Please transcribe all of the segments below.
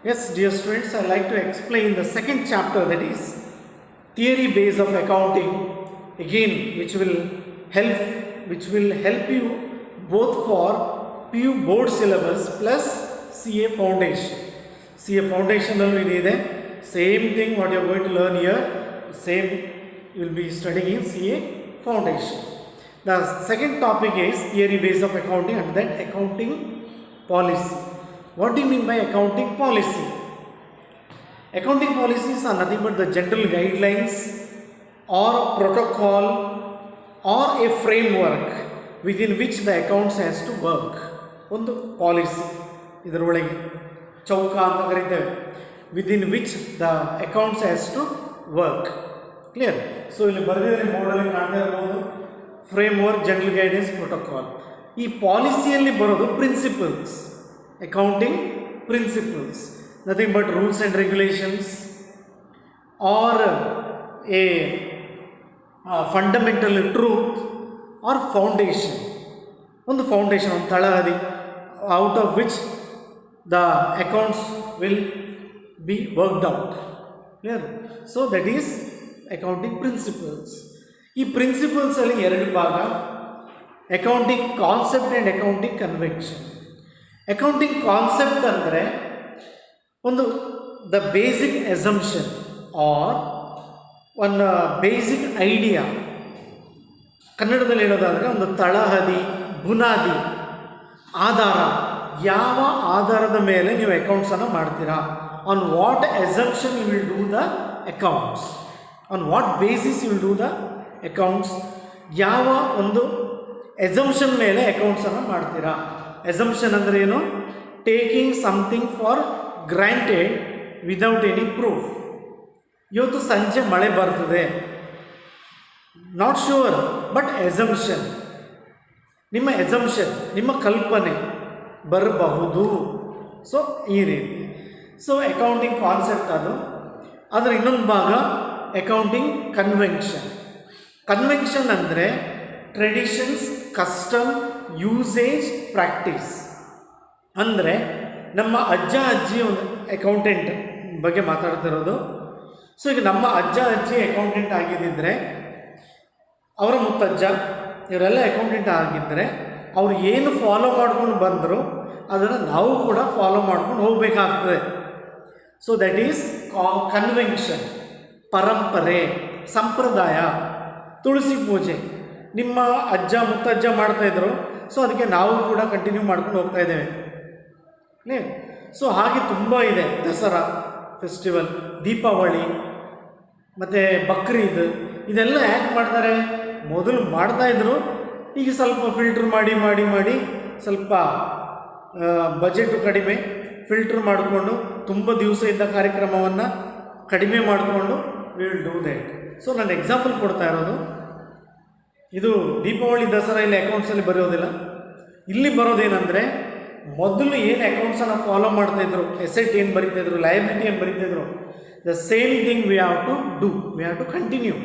Yes, dear students, I like to explain the second chapter, that is theory base of accounting, again, which will help you both for PU board syllabus plus CA foundation. CA foundation already same thing what you are going to learn here, same you will be studying in CA foundation. The second topic is theory base of accounting and then accounting policy. What do you mean by accounting policy? Accounting policies are nothing but the general guidelines or protocol or a framework within which the accounts has to work. ಒಂದು policy ಇದರೊಳಗೆ ಚೌಕ ಅಂತ ಕರೀತೇವೆ, within which the accounts has to work. Clear? So ಇಲ್ಲಿ ಬರೆದಿದ್ರೆ ಬೋರ್ಡಲ್ಲಿ ಕಾಣ್ತಾ ಇರ್ಬೋದು, framework, general guidance, protocol. ಈ ಪಾಲಿಸಿಯಲ್ಲಿ ಬರೋದು principles, accounting principles, nothing but rules and regulations or a fundamental truth or foundation. ಒಂದು ಫೌಂಡೇಶನ್, ಒಂದು ತಳಹದಿ, out of which the accounts will be worked out. Clear? So that is accounting principles. ಈ principles ಅಲ್ಲಿ ಎರಡು ಭಾಗ, accounting concept and accounting convention. Accounting concept ಅಂದರೆ ಒಂದು the basic assumption R ಒಂದು basic idea. ಕನ್ನಡದಲ್ಲಿ ಹೇಳೋದಾದರೆ ಒಂದು ತಳಹದಿ, ಬುನಾದಿ, ಆಧಾರ. ಯಾವ ಆಧಾರದ ಮೇಲೆ ನೀವು ಅಕೌಂಟ್ಸನ್ನು ಮಾಡ್ತೀರಾ, on what assumption you will do the accounts, on what basis you will do the accounts, ಯಾವ ಒಂದು ಎಸಂಪ್ಷನ್ ಮೇಲೆ ಅಕೌಂಟ್ಸನ್ನು ಮಾಡ್ತೀರಾ. ಎಸಂಪ್ಷನ್ ಅಂದರೆ ಏನು? Taking something for granted without any proof. ಇವತ್ತು ಸಂಜೆ ಮಳೆ ಬರ್ತದೆ, ನಾಟ್ ಶ್ಯೂರ್, ಬಟ್ ಎಸಂಪ್ಷನ್, ನಿಮ್ಮ ಎಸಂಪ್ಷನ್, ನಿಮ್ಮ ಕಲ್ಪನೆ ಬರಬಹುದು. ಸೊ ಈ ರೀತಿ. ಸೊ ಅಕೌಂಟಿಂಗ್ ಕಾನ್ಸೆಪ್ಟ್ ಅದು. ಅದರ ಇನ್ನೊಂದು ಭಾಗ ಅಕೌಂಟಿಂಗ್ ಕನ್ವೆನ್ಷನ್. ಕನ್ವೆನ್ಷನ್ ಅಂದರೆ ಟ್ರೆಡಿಷನ್ಸ್, ಕಸ್ಟಮ್, ಯೂಸೇಜ್, ಪ್ರಾಕ್ಟೀಸ್. ಅಂದರೆ ನಮ್ಮ ಅಜ್ಜ ಅಜ್ಜಿ ಒಂದು ಅಕೌಂಟೆಂಟ್ ಬಗ್ಗೆ ಮಾತಾಡ್ತಿರೋದು. ಸೊ ಈಗ ನಮ್ಮ ಅಜ್ಜ ಅಜ್ಜಿ ಅಕೌಂಟೆಂಟ್ ಆಗಿದ್ದರೆ, ಅವರ ಮುತ್ತಜ್ಜ ಇವರೆಲ್ಲ ಅಕೌಂಟೆಂಟ್ ಆಗಿದ್ದರೆ, ಅವರು ಏನು ಫಾಲೋ ಮಾಡ್ಕೊಂಡು ಬಂದರು ಅದನ್ನು ನಾವು ಕೂಡ ಫಾಲೋ ಮಾಡ್ಕೊಂಡು ಹೋಗಬೇಕಾಗ್ತದೆ. ಸೊ ದಟ್ ಈಸ್ ಕನ್ವೆನ್ಷನ್, ಪರಂಪರೆ, ಸಂಪ್ರದಾಯ. ತುಳಸಿ ಪೂಜೆ ನಿಮ್ಮ ಅಜ್ಜ ಮುತ್ತಜ್ಜ ಮಾಡ್ತಾಯಿದ್ರು, ಸೊ ಅದಕ್ಕೆ ನಾವು ಕೂಡ ಕಂಟಿನ್ಯೂ ಮಾಡ್ಕೊಂಡು ಹೋಗ್ತಾ ಇದ್ದೇವೆ. ಸೊ ಹಾಗೆ ತುಂಬ ಇದೆ. ದಸರಾ ಫೆಸ್ಟಿವಲ್, ದೀಪಾವಳಿ ಮತ್ತು ಬಕ್ರೀದ್, ಇದೆಲ್ಲ ಯಾಕೆ ಮಾಡ್ತಾರೆ? ಮೊದಲು ಮಾಡ್ತಾಯಿದ್ರು, ಈಗ ಸ್ವಲ್ಪ ಫಿಲ್ಟ್ರ್ ಮಾಡಿ ಮಾಡಿ ಮಾಡಿ ಸ್ವಲ್ಪ ಬಜೆಟು ಕಡಿಮೆ, ಫಿಲ್ಟ್ರ್ ಮಾಡಿಕೊಂಡು ತುಂಬ ದಿವಸ ಇದ್ದ ಕಾರ್ಯಕ್ರಮವನ್ನು ಕಡಿಮೆ ಮಾಡಿಕೊಂಡು ವಿಲ್ ಡೂ ದ್ಯಾಟ್. ಸೊ ನಾನು ಎಕ್ಸಾಂಪಲ್ ಕೊಡ್ತಾ ಇರೋದು, ಇದು ದೀಪಾವಳಿ, ದಸರಾ ಇಲ್ಲಿ ಅಕೌಂಟ್ಸಲ್ಲಿ ಬರೋದಿಲ್ಲ. ಇಲ್ಲಿ ಬರೋದೇನೆಂದರೆ, ಮೊದಲು ಏನು ಅಕೌಂಟ್ಸನ್ನು ಫಾಲೋ ಮಾಡ್ತಾಯಿದ್ರು, ಎಸೆಟ್ ಏನು ಬರೀತಾಯಿದ್ರು, ಲಯಬಿಲಿಟಿ ಏನು ಬರೀತಾಯಿದ್ರು, the same thing we have to do, we have to continue.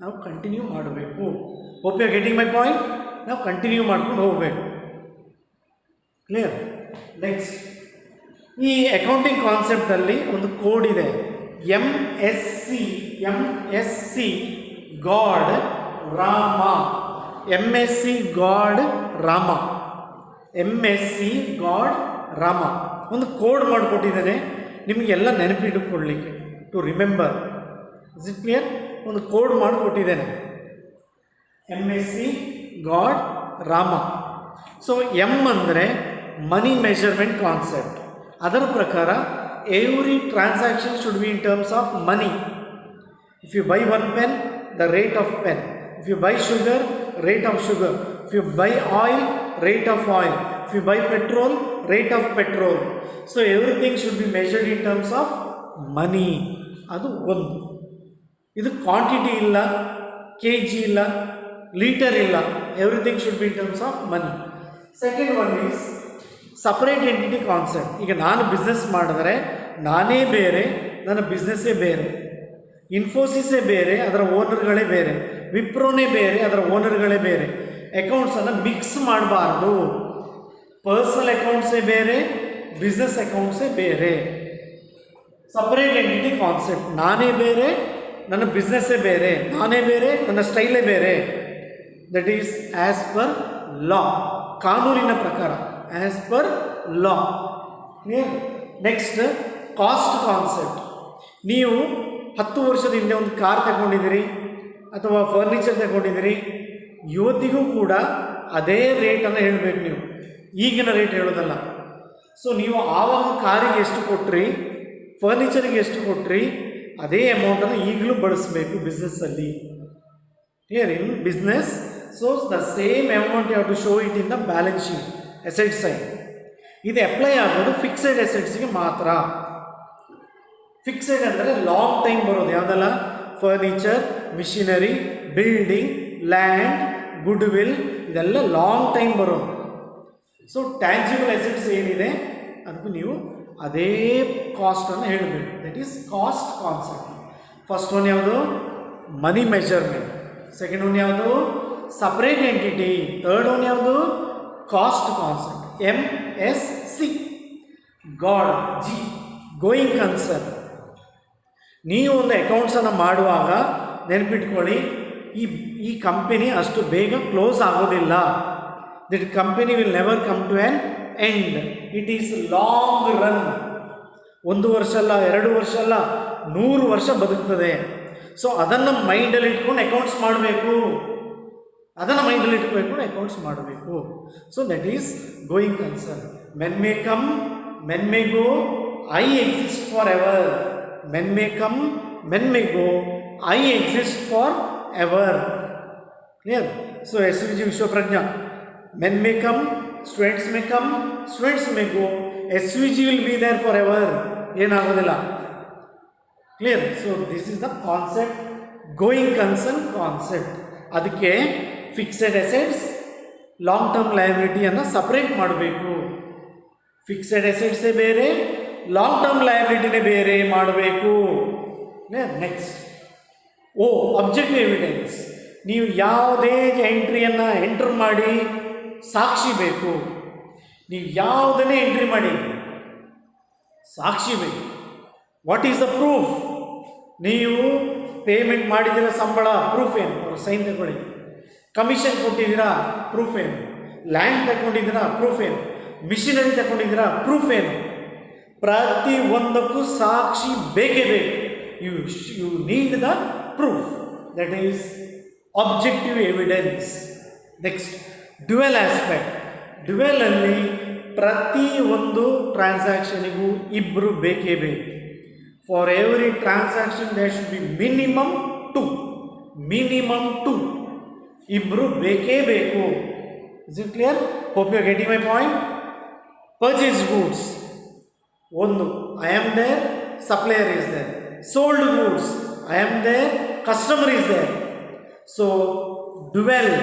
ನಾವು ಕಂಟಿನ್ಯೂ ಮಾಡಬೇಕು. Hope you are getting my point. ನಾವು ಕಂಟಿನ್ಯೂ ಮಾಡ್ಕೊಂಡು ಹೋಗಬೇಕು. ಕ್ಲಿಯರ್? ನೆಕ್ಸ್ಟ್, ಈ ಅಕೌಂಟಿಂಗ್ ಕಾನ್ಸೆಪ್ಟಲ್ಲಿ ಒಂದು ಕೋಡ್ ಇದೆ, MSC God Rama. MSC God Rama, MSC God Rama ಒಂದು ಕೋಡ್ ಮಾಡಿಕೊಟ್ಟಿದ್ದೇನೆ ನಿಮಗೆಲ್ಲ ನೆನಪಿಟ್ಟುಕೊಳ್ಳಲಿಕ್ಕೆ, to remember. Is it clear? ಒಂದು ಕೋಡ್ ಮಾಡಿಕೊಟ್ಟಿದ್ದೇನೆ, MSC God Rama. So M ಅಂದರೆ ಮನಿ ಮೆಷರ್ಮೆಂಟ್ ಕಾನ್ಸೆಪ್ಟ್. ಅದರ ಪ್ರಕಾರ every transaction should be in terms of money. If you buy one pen, the rate of pen. If you buy sugar, rate of sugar. If you buy oil, rate of oil. If you buy petrol, rate of petrol. So everything should be measured in terms of money. ಅದು ಒಂದು. ಇದು quantity ಇಲ್ಲ, kg ಇಲ್ಲ, litre ಇಲ್ಲ, everything should be in terms of money. Second one is separate entity concept. ಈಗ ನಾನು business ಮಾಡಿದ್ರೆ ನಾನೇ ಬೇರೆ, ನನ್ನ ಬಿಸ್ನೆಸ್ಸೇ ಬೇರೆ. ಇನ್ಫೋಸಿಸೇ ಬೇರೆ, ಅದರ ಓನರ್ಗಳೇ ಬೇರೆ. ವಿಪ್ರೋನೇ ಬೇರೆ, ಅದರ ಓನರ್ಗಳೇ ಬೇರೆ. ಅಕೌಂಟ್ಸನ್ನು ಮಿಕ್ಸ್ ಮಾಡಬಾರ್ದು. ಪರ್ಸನಲ್ ಅಕೌಂಟ್ಸೇ ಬೇರೆ, ಬಿಸ್ನೆಸ್ ಅಕೌಂಟ್ಸೇ ಬೇರೆ. Separate entity concept. ನಾನೇ ಬೇರೆ, ನನ್ನ ಬಿಸ್ನೆಸ್ಸೇ ಬೇರೆ, ನಾನೇ ಬೇರೆ, ನನ್ನ ಸ್ಟೈಲೇ ಬೇರೆ. That is as per law, ಕಾನೂನಿನ ಪ್ರಕಾರ, as per law. Next cost concept. ನೀವು 10 ವರ್ಷದ ಹಿಂದೆ ಒಂದು ಕಾರ್ ತಗೊಂಡಿದ್ದೀರಿ ಅಥವಾ ಫರ್ನಿಚರ್ ತಗೊಂಡಿದ್ದೀರಿ, ಇವತ್ತಿಗೂ ಕೂಡ ಅದೇ ರೇಟನ್ನು ಹೇಳಬೇಕು ನೀವು, ಈಗಿನ ರೇಟ್ ಹೇಳೋದಲ್ಲ. ಸೊ ನೀವು ಆವಾಗ ಕಾರಿಗೆ ಎಷ್ಟು ಕೊಟ್ರಿ, ಫರ್ನಿಚರಿಗೆ ಎಷ್ಟು ಕೊಟ್ರಿ, ಅದೇ ಅಮೌಂಟನ್ನು ಈಗಲೂ ಬಳಸಬೇಕು ಬಿಸ್ನೆಸ್ಸಲ್ಲಿ. Clear? In business, so the same amount you have to show it in the balance sheet, asset side. ಇದು ಅಪ್ಲೈ ಆಗೋದು ಫಿಕ್ಸೆಡ್ ಅಸೆಟ್ಸ್ಗೆ ಮಾತ್ರ. ಫಿಕ್ಸೆಡ್ ಅಂದರೆ ಲಾಂಗ್ ಟೈಮ್ ಬರೋದು ಯಾವುದಲ್ಲ, furniture, machinery, building, land, good will, ಇದೆಲ್ಲ ಲಾಂಗ್ ಟೈಮ್ ಬರೋದು. So tangible assets ಏನಿದೆ ಅದಕ್ಕೂ ನೀವು ಅದೇ ಕಾಸ್ಟನ್ನು ಹೇಳಬೇಕು. That is cost concept. First one ಯಾವುದು? Money measurement. ಸೆಕೆಂಡ್ ಒನ್ ಯಾವುದು? Separate entity. ಥರ್ಡ್ ಒನ್ ಯಾವುದು? Cost concept, MSC. God, G, going concern. ನೀವು ಒಂದು ಅಕೌಂಟ್ಸನ್ನು ಮಾಡುವಾಗ ನೆನಪಿಟ್ಕೊಳ್ಳಿ, ಈ ಕಂಪನಿ ಅಷ್ಟು ಬೇಗ ಕ್ಲೋಸ್ ಆಗೋದಿಲ್ಲ. That company will never come to an end. It is long run. 1 ವರ್ಷ ಅಲ್ಲ, 2 ವರ್ಷ ಅಲ್ಲ, 100 ವರ್ಷ ಬದುಕ್ತದೆ. ಸೊ ಅದನ್ನು ಮೈಂಡಲ್ಲಿ ಇಟ್ಕೊಂಡು ಅಕೌಂಟ್ಸ್ ಮಾಡಬೇಕು, ಅದನ್ನು ಮೈಂಡಲ್ಲಿ ಇಟ್ಕೊಂಡು ಅಕೌಂಟ್ಸ್ ಮಾಡಬೇಕು. So that is going concern. Men may come, men May go, I exist for ever. Men may come, men may go, I exist for ever. Clear? So SVG Vishwaprajna. Men may come, students may come, students may go, SVG will be there forever. ಏನಾಗೋದಿಲ್ಲ. Clear? So this is the concept, going concern concept. ಅದಕ್ಕೆ fixed assets, long term ಲಯಬಿಲಿಟಿಯನ್ನು separate ಮಾಡಬೇಕು. Fixed ಅಸೆಟ್ಸೇ ಬೇರೆ, long term ಲಯಬಿಲಿಟಿನೇ ಬೇರೆ ಮಾಡಬೇಕು. Next objective evidence. ನೀವು ಯಾವುದೇ ಎಂಟ್ರಿಯನ್ನು ಎಂಟ್ರ್ ಮಾಡಿ ಸಾಕ್ಷಿ ಬೇಕು. ನೀವು ಯಾವುದನ್ನೇ ಎಂಟ್ರಿ ಮಾಡಿ ಸಾಕ್ಷಿ ಬೇಕು. What is the proof? ನೀವು ಪೇಮೆಂಟ್ ಮಾಡಿದ್ದೀರಾ, ಸಂಬಳ, ಪ್ರೂಫ್ ಏನು? ಅವ್ರು ಸೈನ್ ತಗೊಳ್ಳಿ. ಕಮಿಷನ್ ಕೊಟ್ಟಿದ್ದೀರಾ, ಪ್ರೂಫ್ ಏನು? ಲ್ಯಾಂಡ್ ತಗೊಂಡಿದ್ದೀರಾ, ಪ್ರೂಫ್ ಏನು? ಮಿಷಿನರಿ ತಗೊಂಡಿದ್ದೀರಾ, ಪ್ರೂಫ್ ಏನು? ಪ್ರತಿ ಒಂದಕ್ಕೂ ಸಾಕ್ಷಿ ಬೇಕೇ ಬೇಕು. You need the proof. That is objective evidence. Next dual aspect. ಡ್ಯುವೆಲಲ್ಲಿ ಪ್ರತಿ ಒಂದು ಟ್ರಾನ್ಸಾಕ್ಷನಿಗೂ ಇಬ್ಬರು ಬೇಕೇ ಬೇಕು. For every transaction there should be minimum 2. ಇಬ್ಬರು ಬೇಕೇ ಬೇಕು. Is it clear? Hope you are getting my point. Purchase goods, ಒಂದು I am there, supplier is there. Sold goods, I am there, customer is there. So dual,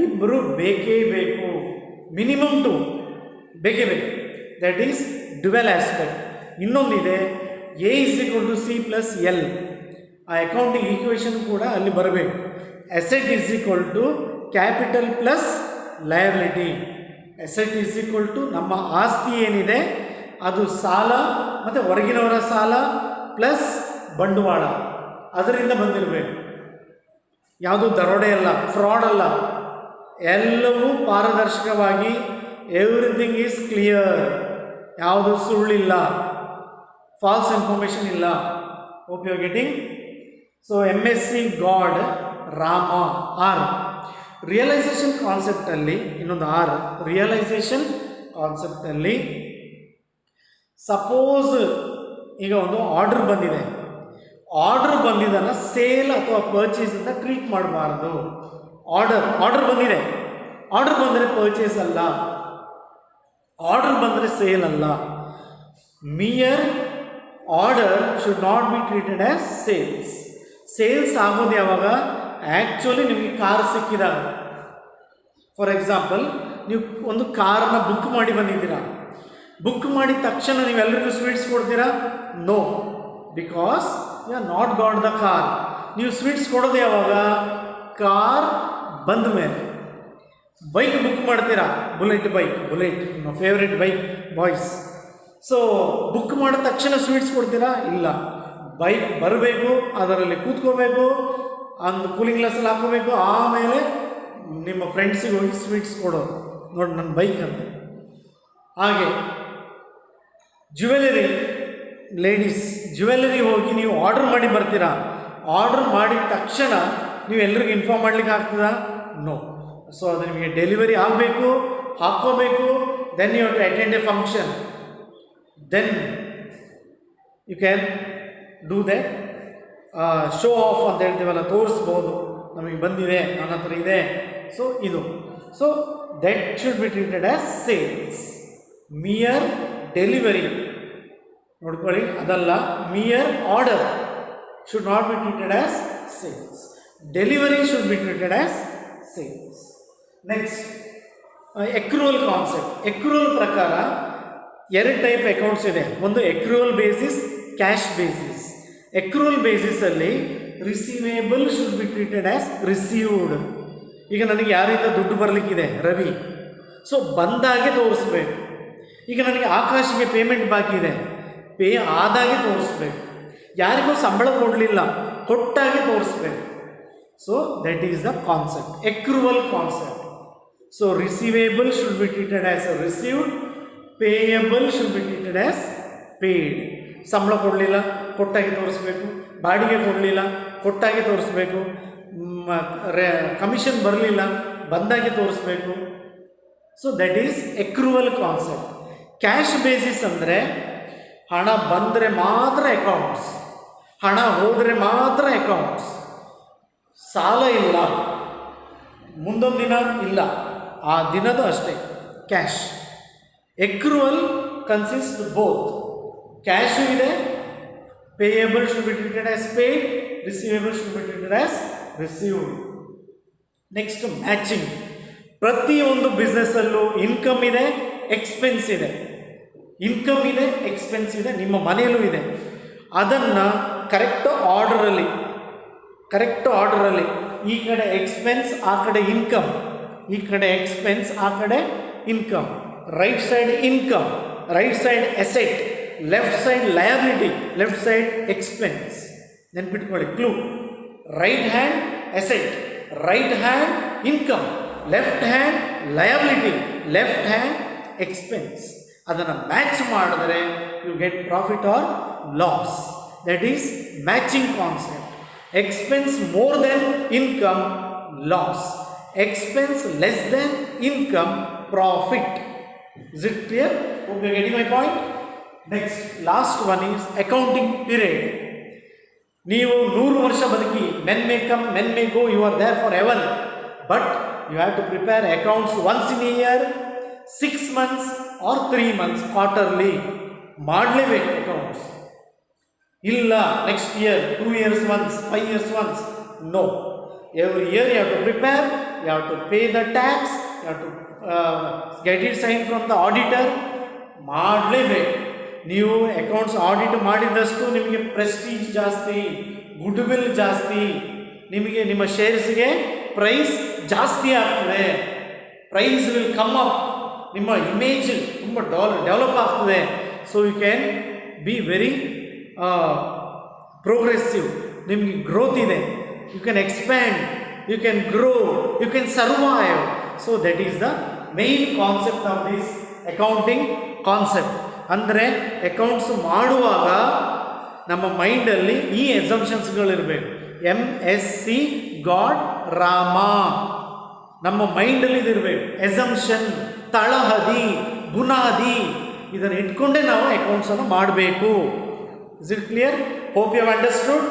ಇಬ್ಬರು ಬೇಕೇ ಬೇಕು. Minimum 2 ಬೇಕೇ ಬೇಕು. That is dual aspect. ಇನ್ನೊಂದಿದೆ A = C + L. ಆ accounting equation ಕೂಡ ಅಲ್ಲಿ ಬರಬೇಕು. Asset = capital plus liability. Asset = ನಮ್ಮ ಆಸ್ತಿ ಏನಿದೆ ಅದು ಸಾಲ ಮತ್ತು ಹೊರಗಿನವರ ಸಾಲ ಪ್ಲಸ್ ಬಂಡವಾಳ, ಅದರಿಂದ ಬಂದಿರಬೇಕು. ಯಾವುದು ದರೋಡೆ ಅಲ್ಲ, ಫ್ರಾಡ್ ಅಲ್ಲ, ಎಲ್ಲವೂ ಪಾರದರ್ಶಕವಾಗಿ, ಎವ್ರಿಥಿಂಗ್ ಈಸ್ ಕ್ಲಿಯರ್, ಯಾವುದು ಸುಳ್ಳಿಲ್ಲ, ಫಾಲ್ಸ್ ಇನ್ಫಾರ್ಮೇಷನ್ ಇಲ್ಲ. Hope you are getting. So MSC God, Rama, R. Realisation ಕಾನ್ಸೆಪ್ಟಲ್ಲಿ ಇನ್ನೊಂದು R. ರಿಯಲೈಸೇಷನ್ ಕಾನ್ಸೆಪ್ಟಲ್ಲಿ ಸಪೋಸ್ ಈಗ ಒಂದು ಆರ್ಡರ್ ಬಂದಿದೆ, ಆರ್ಡರ್ ಬಂದಿದ್ದನ್ನು ಸೇಲ್ ಅಥವಾ ಪರ್ಚೇಸ್ ಅಂತ ಟ್ರೀಟ್ ಮಾಡಬಾರ್ದು. ಆರ್ಡರ್ ಬಂದಿದೆ, ಆರ್ಡರ್ ಬಂದರೆ ಪರ್ಚೇಸ್ ಅಲ್ಲ, ಆರ್ಡರ್ ಬಂದರೆ ಸೇಲ್ ಅಲ್ಲ. Mere order should not be treated as sales. Sales ಆಗೋದು ಯಾವಾಗ? ಆ್ಯಕ್ಚುಲಿ ನಿಮಗೆ ಕಾರ್ ಸಿಕ್ಕಿದಾಗ. ಫಾರ್ ಎಕ್ಸಾಂಪಲ್, ನೀವು ಒಂದು ಕಾರನ್ನ ಬುಕ್ ಮಾಡಿ ಬಂದಿದ್ದೀರಾ, ಬುಕ್ ಮಾಡಿದ ತಕ್ಷಣ ನೀವೆಲ್ಲರಿಗೂ ಸ್ವೀಟ್ಸ್ ಕೊಡ್ತೀರಾ? No, because you are not got the car. ನೀವು ಸ್ವೀಟ್ಸ್ ಕೊಡೋದು ಯಾವಾಗ? ಕಾರ್ ಬಂದ ಮೇಲೆ. ಬೈಕ್ ಬುಕ್ ಮಾಡ್ತೀರಾ, ಬುಲೆಟ್, ನಿಮ್ಮ favourite bike boys. So book ಮಾಡಿದ ತಕ್ಷಣ ಸ್ವೀಟ್ಸ್ ಕೊಡ್ತೀರಾ? ಇಲ್ಲ, ಬೈಕ್ ಬರಬೇಕು, ಅದರಲ್ಲಿ ಕೂತ್ಕೋಬೇಕು, ಒಂದು ಕೂಲಿಂಗ್ ಗ್ಲಾಸಲ್ಲಿ ಹಾಕೋಬೇಕು, ಆಮೇಲೆ ನಿಮ್ಮ ಫ್ರೆಂಡ್ಸಿಗೆ ಹೋಗಿ ಸ್ವೀಟ್ಸ್ ಕೊಡೋದು. ನೋಡಿ ನನ್ನ ಬೈಕ್ ಅಂತ. ಹಾಗೆ ಜ್ಯುವೆಲರಿ, ಲೇಡೀಸ್ ಜ್ಯುವೆಲರಿ ಹೋಗಿ ನೀವು ಆರ್ಡರ್ ಮಾಡಿ ಬರ್ತೀರಾ. ಆರ್ಡರ್ ಮಾಡಿದ ತಕ್ಷಣ ನೀವು ಎಲ್ರಿಗೂ ಇನ್ಫಾರ್ಮ್ ಮಾಡಲಿಕ್ಕೆ ಆಗ್ತದಾ? ನೋ. ಸೊ ಅದು ನಿಮಗೆ ಡೆಲಿವರಿ ಆಗಬೇಕು, ಹಾಕ್ಕೋಬೇಕು, then you have to attend a function, then you can do the show off ಅಂತ ಹೇಳ್ತೀವಲ್ಲ, ತೋರಿಸ್ಬೋದು ನಮಗೆ ಬಂದಿದೆ, ನನ್ನ ಹತ್ರ ಇದೆ. ಸೊ ಇದು, so that should be treated as sales. Mere delivery ನೋಡ್ಕೊಳ್ಳಿ, ಅದಲ್ಲ, mere order should not be treated as sales. Delivery should be treated as sales. Next accrual concept. Accrual ಪ್ರಕಾರ ಎರಡು ಟೈಪ್ ಅಕೌಂಟ್ಸ್ ಇದೆ. ಒಂದು accrual basis, cash basis. Accrual ಬೇಸಿಸಲ್ಲಿ receivable should be treated as received. ಈಗ ನನಗೆ ಯಾರಿಂದ ದುಡ್ಡು ಬರಲಿಕ್ಕಿದೆ, Ravi, so ಬಂದಾಗೆ ತೋರಿಸ್ಬೇಕು. ಈಗ ನನಗೆ ಆಕಾಶಿಗೆ ಪೇಮೆಂಟ್ ಬಾಕಿ ಇದೆ, ಪೇ ಆದಾಗೆ ತೋರಿಸ್ಬೇಕು. ಯಾರಿಗೂ ಸಂಬಳ ಕೊಡಲಿಲ್ಲ, ಕೊಟ್ಟಾಗೆ ತೋರಿಸ್ಬೇಕು. So that is the concept, accrual concept. So receivable should be treated as received, payable should be treated as paid. ಸಂಬಳ ಕೊಡಲಿಲ್ಲ, ಕೊಟ್ಟಾಗೆ ತೋರಿಸ್ಬೇಕು. ಬಾಡಿಗೆ ಕೊಡಲಿಲ್ಲ, ಕೊಟ್ಟಾಗೆ ತೋರಿಸ್ಬೇಕು. ಕಮಿಷನ್ ಬರಲಿಲ್ಲ, ಬಂದಾಗೆ ತೋರಿಸ್ಬೇಕು. So that is accrual concept. Cash basis ಅಂದರೆ ಹಣ ಬಂದರೆ ಮಾತ್ರ ಅಕೌಂಟ್ಸ್, ಹಣ ಹೋದರೆ ಮಾತ್ರ ಅಕೌಂಟ್ಸ್. ಸಾಲ ಇಲ್ಲ, ಮುಂದೊಂದು ದಿನ ಇಲ್ಲ, ಆ ದಿನದ ಅಷ್ಟೇ ಕ್ಯಾಶ್. ಎಕ್ರೂವಲ್ ಕನ್ಸಿಸ್ಟ್ ಬೋತ್, ಕ್ಯಾಶು ಇದೆ, payable should be treated as paid, receivable should be treated as received. Next matching. ಪ್ರತಿಯೊಂದು ಬಿಸ್ನೆಸ್ಸಲ್ಲೂ ಇನ್ಕಮ್ ಇದೆ, ಎಕ್ಸ್ಪೆನ್ಸ್ ಇದೆ. ಇನ್ಕಮ್ ಇದೆ, ಎಕ್ಸ್ಪೆನ್ಸ್ ಇದೆ, ನಿಮ್ಮ ಮನೆಯಲ್ಲೂ ಇದೆ. ಅದನ್ನು ಕರೆಕ್ಟ್ ಆರ್ಡರಲ್ಲಿ ಈ ಕಡೆ ಎಕ್ಸ್ಪೆನ್ಸ್, ಆ ಕಡೆ ಇನ್ಕಮ್, ಈ ಕಡೆ ಎಕ್ಸ್ಪೆನ್ಸ್, ಆ ಕಡೆ income. Right side income, right side asset, left side liability, left side expense. ನೆನ್ಪಿಟ್ಕೊಳ್ಳಿ clue. Right hand asset, right hand income, left hand liability, left hand expense. ಅದನ್ನು ಮ್ಯಾಚ್ ಮಾಡಿದ್ರೆ you get profit or loss. That is matching concept. Expense more than income, loss. Expense less than income, profit. Is it clear? Hope you are getting my point. Next, last one is accounting period. ನೀವು 100 ವರ್ಷ ಬದುಕಿ, men may come, men may go, you are there forever. But you have to prepare accounts once in a year, 6 months or 3 months, quarterly. ಮಾಡಲೇಬೇಕು accounts. ಇಲ್ಲ next year, 2 years once, 5 years once. No. Every year you have to prepare, you have to pay the tax, you have to get it signed from the auditor. ಮಾಡಲೇಬೇಕು. ನೀವು accounts audit ಮಾಡಿದಷ್ಟು ನಿಮಗೆ Prestige ಜಾಸ್ತಿ, good will ಜಾಸ್ತಿ, ನಿಮಗೆ ನಿಮ್ಮ ಶೇರ್ಸ್ಗೆ price ಜಾಸ್ತಿ ಆಗ್ತದೆ. ಪ್ರೈಸ್ ವಿಲ್ ಕಮ್ ಅಪ್, ನಿಮ್ಮ ಇಮೇಜ್ ತುಂಬ ಡೆವಲಪ್ ಆಗ್ತದೆ. So you can be very progressive. ನಿಮಗೆ ಗ್ರೋತ್ ಇದೆ, you can expand, you can grow, you can survive. So that is the main concept of this accounting concept. ಅಂದರೆ accounts ಮಾಡುವಾಗ ನಮ್ಮ ಮೈಂಡಲ್ಲಿ ಈ ಎಕ್ಸಂಪ್ಷನ್ಸ್ಗಳಿರಬೇಕು. MSC ಗಾಡ್ ರಾಮ ನಮ್ಮ ಮೈಂಡಲ್ಲಿ ಇದಿರಬೇಕು. ಎಸಂಪ್ಷನ್, ತಳಹದಿ, ಬುನಾದಿ, ಇದನ್ನು ಇಟ್ಕೊಂಡೇ ನಾವು ಅಕೌಂಟ್ಸನ್ನು ಮಾಡಬೇಕು. Is it clear? Hope you have understood.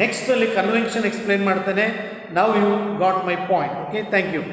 ನೆಕ್ಸ್ಟಲ್ಲಿ ಕನ್ವೆನ್ಷನ್ ಎಕ್ಸ್ಪ್ಲೈನ್ ಮಾಡ್ತಾನೆ. Now you got my point. Okay, thank you.